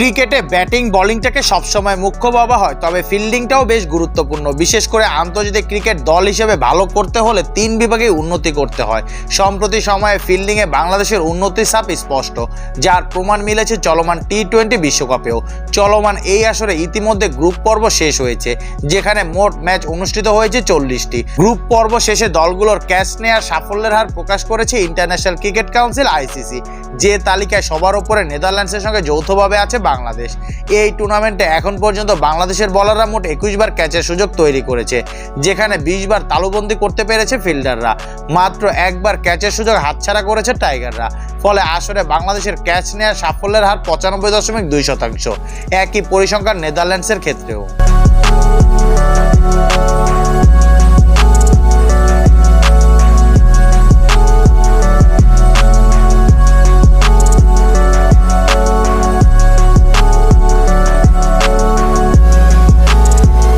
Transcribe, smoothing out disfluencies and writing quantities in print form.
ক্রিকেটে ব্যাটিং বোলিংটাকে সবসময় মুখ্য ভাবা হয়, তবে ফিল্ডিংটাও বেশ গুরুত্বপূর্ণ। বিশেষ করে আন্তর্জাতিক ক্রিকেট দল হিসেবে ভালো করতে হলে 3 বিভাগেই উন্নতি করতে হয়। সম্প্রতি সময়ে ফিল্ডিংয়ে বাংলাদেশের উন্নতির ছাপ স্পষ্ট, যার প্রমাণ মিলেছে চলমান টি-20 বিশ্বকাপেও। চলমান এই আসরে ইতিমধ্যে গ্রুপ পর্ব শেষ হয়েছে, যেখানে মোট ম্যাচ অনুষ্ঠিত হয়েছে 40টি। গ্রুপ পর্ব শেষে দলগুলোর ক্যাচ নেওয়ার সাফল্যের হার প্রকাশ করেছে ইন্টারন্যাশনাল ক্রিকেট কাউন্সিল (আইসিসি), যে তালিকায় সবার উপরে নেদারল্যান্ডসের সঙ্গে যৌথভাবে আছে বাংলাদেশ। এই টুর্নামেন্টে এখন পর্যন্ত বাংলাদেশের বলাররা মোট 21 বার ক্যাচের সুযোগ তৈরি করেছে, যেখানে 20 বার তালুবন্দি করতে পেরেছে ফিল্ডাররা। মাত্র একবার ক্যাচের সুযোগ হাতছাড়া করেছে টাইগাররা। ফলে আসরে বাংলাদেশের ক্যাচ নেওয়ার সাফল্যের হার 95.2%। একই পরিসংখ্যান নেদারল্যান্ডসের ক্ষেত্রেও।